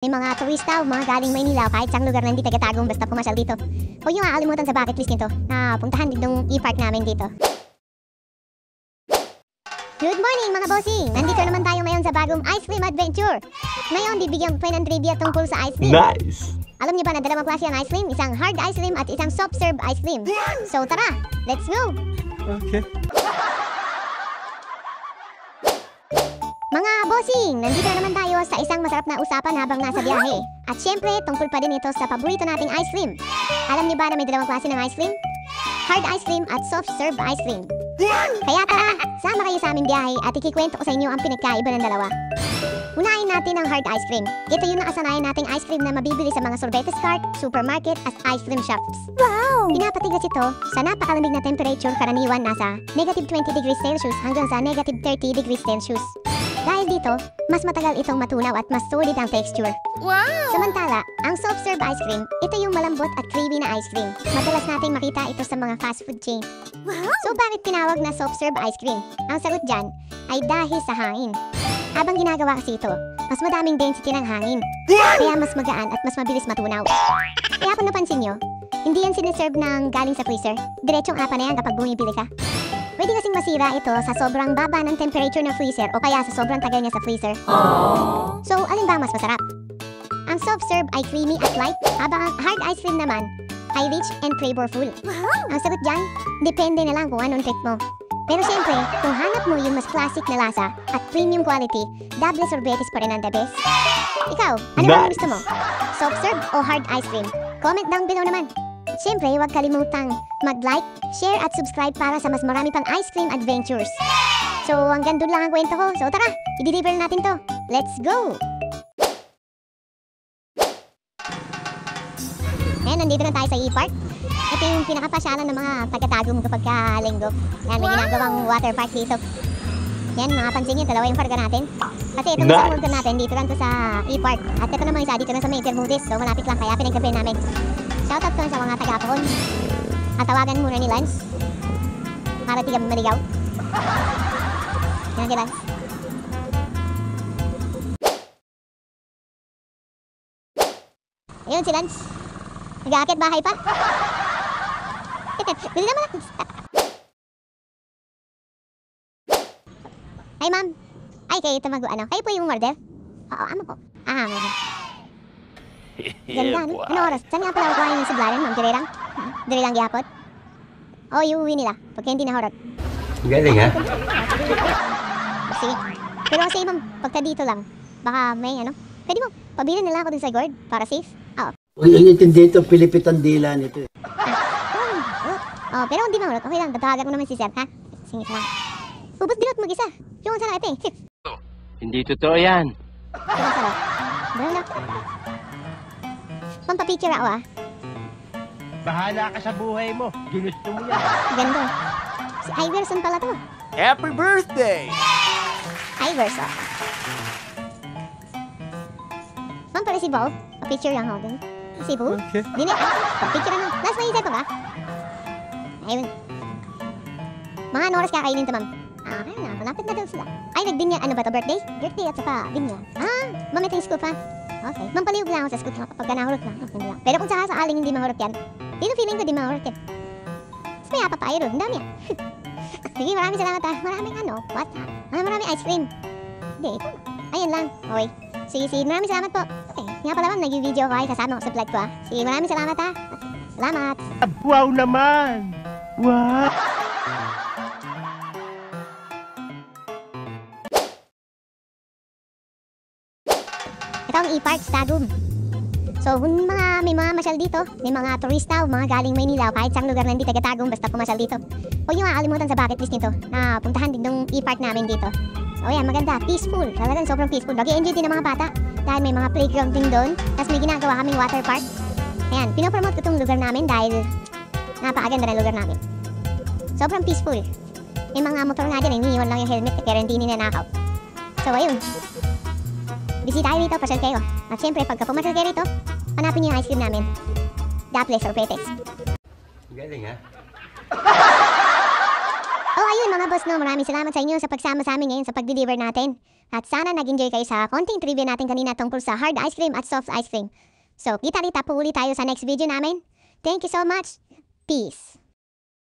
May mga turista o mga galing Maynila o kahit saang lugar na hindi tagatagong basta pumasyal dito. Huwag niyo aalimutan sa bucket list nito na puntahan ditong e-park namin dito. Good morning mga bossing! Nandito naman tayo ngayon sa bagong ice cream adventure. Ngayon, bibigyan ko ng trivia tungkol sa ice cream. Nice! Alam niyo ba na dalawang klase ang ice cream? Isang hard ice cream at isang soft serve ice cream. So tara, let's go! Okay. Mga bossing, nandito na naman tayo sa isang masarap na usapan habang nasa biyahe. At syempre, tungkol pa din ito sa paborito nating ice cream. Alam niyo ba na may dalawang klase ng ice cream? Hard ice cream at soft serve ice cream. Kaya tara, sama kayo sa aming biyahe at ikikwento ko sa inyo ang pinagkaiba ng dalawa. Unahin natin ang hard ice cream. Ito yung nakasanayan nating ice cream na mabibili sa mga sorbetes cart, supermarket at ice cream shops. Wow! Pinapatigas ito sa napakalamig na temperature, karaniwan nasa negative 20 degrees Celsius hanggang sa negative 30 degrees Celsius. Dahil dito, mas matagal itong matunaw at mas solid ang texture. Wow! Samantala, ang soft serve ice cream, ito yung malambot at creamy na ice cream. Madalas nating makita ito sa mga fast food chain. Wow! So bakit tinawag na soft serve ice cream? Ang sagot dyan ay dahil sa hangin. Habang ginagawa kasi ito, mas madaming density ng hangin. Kaya mas magaan at mas mabilis matunaw. Kaya kung napansin nyo, hindi yan siniserve ng galing sa freezer. Diretsong apa na yan kapag bumibili ka. Pwede kasing masira ito sa sobrang baba ng temperature ng freezer o kaya sa sobrang tagal niya sa freezer. So, alin ba mas masarap? Ang soft serve ay creamy at light, habang ang hard ice cream naman ay rich and flavorful. Ang sagot dyan, depende na lang kung anong trip mo. Pero syempre, kung hanap mo yung mas classic na lasa at premium quality, double sorbetes pa rin ang the best. Ikaw, ano ba ang gusto mo? Soft serve o hard ice cream? Comment down below naman. Siyempre, huwag kalimutang mag-like, share at subscribe para sa mas marami pang ice cream adventures. So, hanggang doon lang ang kwento ko. So, tara, i-deliver natin to. Let's go! Ayan, nandito na tayo sa e-park. Ito yung pinakapasyalan ng mga taga-tagum kapag ka-linggo. Ayan, may ginagawang water park dito. Ayan, mga pansin nyo, dalawa yung parga natin. Kasi itong isang parga natin, dito lang to sa e-park. At ito naman isa, dito lang sa Major Moody's. So, malapit lang, kaya pinagkape namin. Shoutout ko sa mga taga-Apon. At tawagan muna ni Lance para di kami maligaw. Yan si Lance. Ayun si Lance. Nag-aakit bahay pa. Bili naman lang. Ay ma'am. Ay kayo ito ano. Kayo po yung order? Oo, amo po. Ah, amo. Ganda, no? Ano oras? Saan nga pala kukuhain yung sublaran, ma'am? Dirirang? Dirirang gihapot? O, iuwi nila. Pagka hindi nahorot. Galing, ha? Sige. Pero kasi, ma'am, pagka dito lang, baka may ano. Pwede mo, pabilin nila ako dun sa guard para safe. Oo. Huwag yung intindi ito, Pilipit ang dila nito. Oh, pero hindi mahorot. Okay lang, tatawagan ko naman si sir, ha? Sige, salamat. Ubus dinot mag-isa. Yung sa natin. Hindi totoo yan. Diba, sarap? Dahil na. Pampapicture ako, ah. Bahala ka sa buhay mo. Ginusto mo yan. Ganda. Si Iverson pala to. Happy birthday! Iverson. Ma'am, pala si Bo. Pa-picture lang ako dun. Si Bo? Okay. Dini, pa-picture na. Last na isip ko ba? Ayun. Mga ano oras kakainin to, ma'am? Ah, ayun na. Malapit na daw sila. Ay, nagbinya. Ano ba to? Birthday? Birthday at saka binya. Ah, ma'am, ito yung scoop, ha? Okay. Ma'am, palihog lang ako sa scoop kapag nahurot lang. Okay lang. Pero kung sakaling hindi mahurot yan, dito feeling ko di mahurot yan. Tapos may apapaya ron. Ang dami yan. Sige, maraming salamat, ha. Maraming ano? What? Maraming ice cream. Hindi, ito. Ayun lang. Okay. Sige, maraming salamat po. Okay. Nga pala, ma'am, nag-video ko ay kasama ko sa vlog ko, ha. Sige, maraming salamat, ha. Salamat. Wow naman! Wow! Ito ang e-park Stagum. So, kung may mga masyal dito, may mga turista o mga galing Maynila o kahit saang lugar na hindi tagatagong basta pumasyal dito, huwag niyo makakalimutan sa bucket list nito na puntahan din yung e-park namin dito. So, yan, maganda. Peaceful. Talagang sobrang peaceful. Mag-i-enjoy din ng mga bata dahil may mga playground din doon. Tapos may ginagawa kaming water park. Ayan, pinopromote ko itong lugar namin dahil napakaganda ng lugar namin. Sobrang peaceful. May mga motor nga dyan, iniiwan lang yung helmet kaya hindi ninanakaw. So, ayun. Bisita kayo rito, pasyal kayo. At syempre, pagka pumasyal kayo rito, hanapin niyo yung ice cream namin. Daples or Pretex. Galing, ha? Oh, ayun mga boss, no, maraming salamat sa inyo sa pagsama sa amin ngayon sa pag-deliver natin. At sana nag-enjoy kayo sa konting trivia natin kanina tungkol sa hard ice cream at soft ice cream. So, kita-kita po ulit tayo sa next video namin. Thank you so much. Peace.